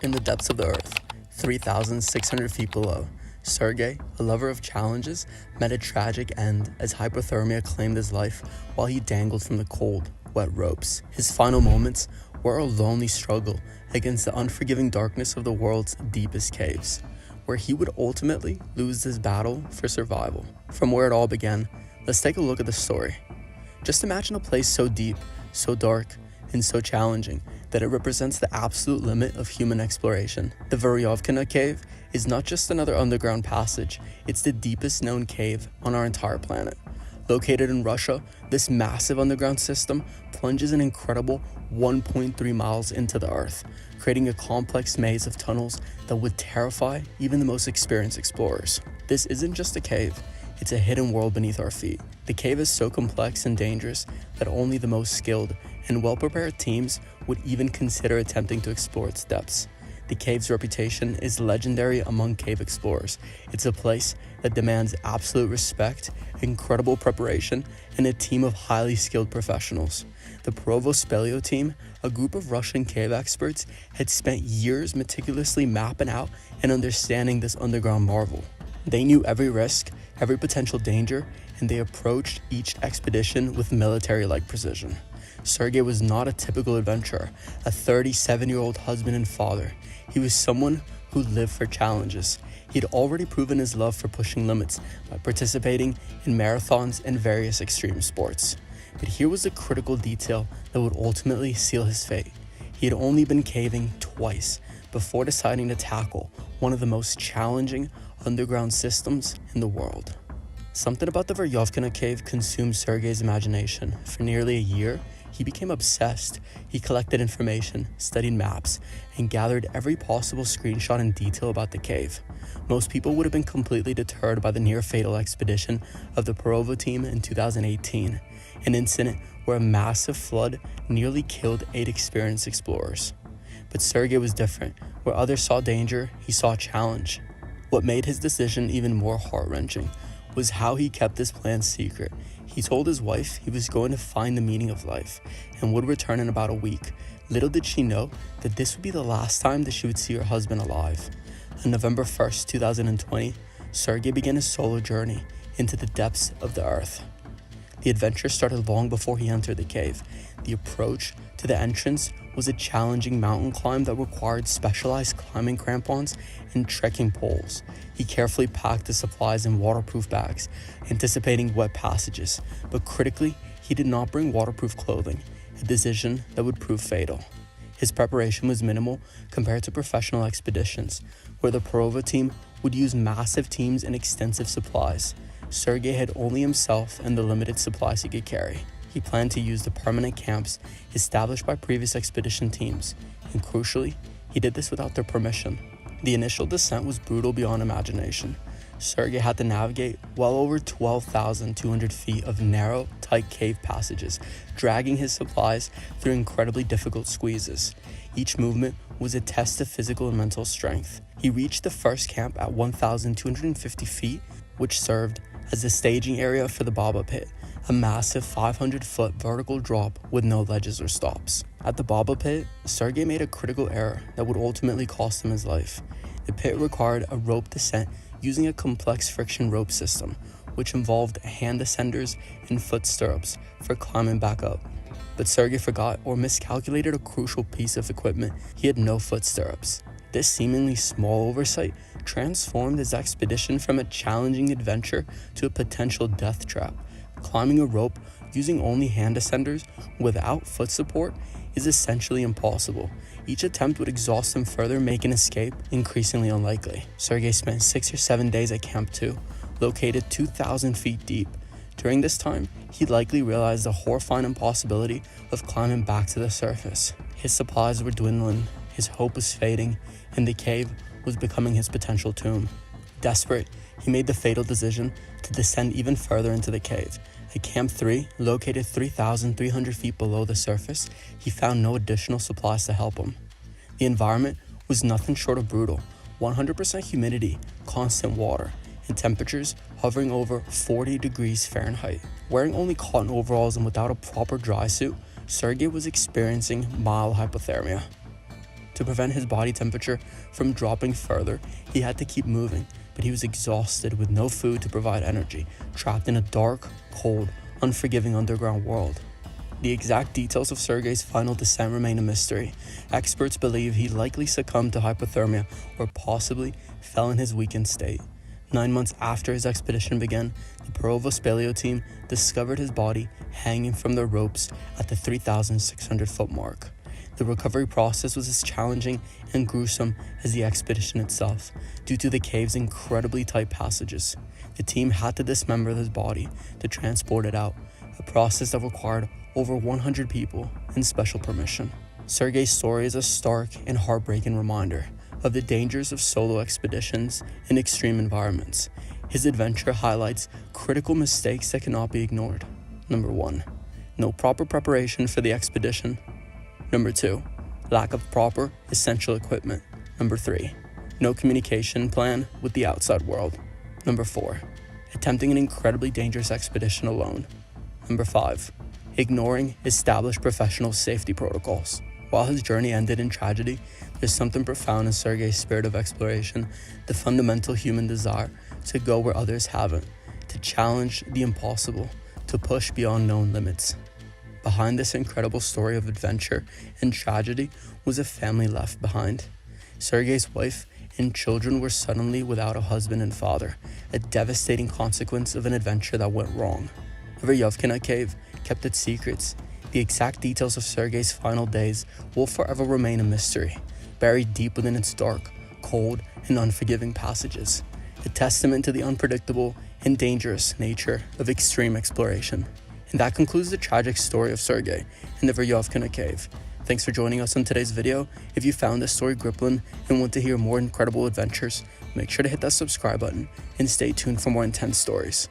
In the depths of the earth, 3,600 feet below, Sergey, a lover of challenges, met a tragic end as hyperthermia claimed his life while he dangled from the cold, wet ropes. His final moments were a lonely struggle against the unforgiving darkness of the world's deepest caves, where he would ultimately lose his battle for survival. From where it all began, let's take a look at the story. Just imagine a place so deep, so dark, and so challenging that it represents the absolute limit of human exploration. The Veryovkina cave is not just another underground passage, it's the deepest known cave on our entire planet. Located in Russia, this massive underground system plunges an incredible 1.3 miles into the earth, creating a complex maze of tunnels that would terrify even the most experienced explorers. This isn't just a cave, it's a hidden world beneath our feet. The cave is so complex and dangerous that only the most skilled and well-prepared teams would even consider attempting to explore its depths. The cave's reputation is legendary among cave explorers. It's a place that demands absolute respect, incredible preparation, and a team of highly skilled professionals. The Veryovkina team, a group of Russian cave experts, had spent years meticulously mapping out and understanding this underground marvel. They knew every risk, every potential danger, and they approached each expedition with military-like precision. Sergey was not a typical adventurer, a 37-year-old husband and father. He was someone who lived for challenges. He'd already proven his love for pushing limits by participating in marathons and various extreme sports. But here was the critical detail that would ultimately seal his fate. He had only been caving twice before deciding to tackle one of the most challenging underground systems in the world. Something about the Veryovkina cave consumed Sergey's imagination. For nearly a year, he became obsessed. He collected information, studied maps, and gathered every possible screenshot and detail about the cave. Most people would have been completely deterred by the near-fatal expedition of the Veryovkina team in 2018, an incident where a massive flood nearly killed 8 experienced explorers. But Sergey was different. Where others saw danger, he saw a challenge. What made his decision even more heart-wrenching was how he kept his plan secret. He told his wife he was going to find the meaning of life and would return in about a week. Little did she know that this would be the last time that she would see her husband alive. On November 1st, 2020, Sergey began his solo journey into the depths of the earth. The adventure started long before he entered the cave. The approach to the entrance was a challenging mountain climb that required specialized climbing crampons and trekking poles. He carefully packed his supplies in waterproof bags, anticipating wet passages, but critically, he did not bring waterproof clothing, a decision that would prove fatal. His preparation was minimal compared to professional expeditions, where the Veryovkina team would use massive teams and extensive supplies. Sergey had only himself and the limited supplies he could carry. He planned to use the permanent camps established by previous expedition teams, and crucially, he did this without their permission. The initial descent was brutal beyond imagination. Sergey had to navigate well over 12,200 feet of narrow, tight cave passages, dragging his supplies through incredibly difficult squeezes. Each movement was a test of physical and mental strength. He reached the first camp at 1,250 feet, which served as the staging area for the Baba Pit, a massive 500-foot vertical drop with no ledges or stops. At the Baba Pit, Sergey made a critical error that would ultimately cost him his life. The pit required a rope descent using a complex friction rope system, which involved hand descenders and foot stirrups for climbing back up. But Sergey forgot or miscalculated a crucial piece of equipment. He had no foot stirrups. This seemingly small oversight transformed his expedition from a challenging adventure to a potential death trap. Climbing a rope using only hand descenders without foot support is essentially impossible. Each attempt would exhaust him further, making escape increasingly unlikely. Sergey spent 6 or 7 days at Camp 2, located 2,000 feet deep. During this time, he likely realized the horrifying impossibility of climbing back to the surface. His supplies were dwindling, his hope was fading, and the cave was becoming his potential tomb. Desperate, he made the fatal decision to descend even further into the cave. At Camp 3, located 3,300 feet below the surface, he found no additional supplies to help him. The environment was nothing short of brutal. 100% humidity, constant water, and temperatures hovering over 40 degrees Fahrenheit. Wearing only cotton overalls and without a proper dry suit, Sergey was experiencing mild hypothermia. To prevent his body temperature from dropping further, he had to keep moving, but he was exhausted with no food to provide energy, trapped in a dark, cold, unforgiving underground world. The exact details of Sergey's final descent remain a mystery. Experts believe he likely succumbed to hypothermia or possibly fell in his weakened state. 9 months after his expedition began, the Veryovkina paleo team discovered his body hanging from the ropes at the 3,600-foot mark. The recovery process was as challenging and gruesome as the expedition itself, due to the cave's incredibly tight passages. The team had to dismember his body to transport it out, a process that required over 100 people and special permission. Sergey's story is a stark and heartbreaking reminder of the dangers of solo expeditions in extreme environments. His adventure highlights critical mistakes that cannot be ignored. Number 1. No proper preparation for the expedition. Number 2. Lack of proper essential equipment. Number 3. No communication plan with the outside world. Number 4. Attempting an incredibly dangerous expedition alone. Number 5. Ignoring established professional safety protocols. While his journey ended in tragedy, there's something profound in Sergey's spirit of exploration, the fundamental human desire to go where others haven't, to challenge the impossible, to push beyond known limits. Behind this incredible story of adventure and tragedy was a family left behind. Sergey's wife and children were suddenly without a husband and father, a devastating consequence of an adventure that went wrong. The Veryovkina cave kept its secrets. The exact details of Sergey's final days will forever remain a mystery, buried deep within its dark, cold, and unforgiving passages, a testament to the unpredictable and dangerous nature of extreme exploration. And that concludes the tragic story of Sergey in the Veryovkina cave. Thanks for joining us on today's video. If you found this story gripping and want to hear more incredible adventures, make sure to hit that subscribe button and stay tuned for more intense stories.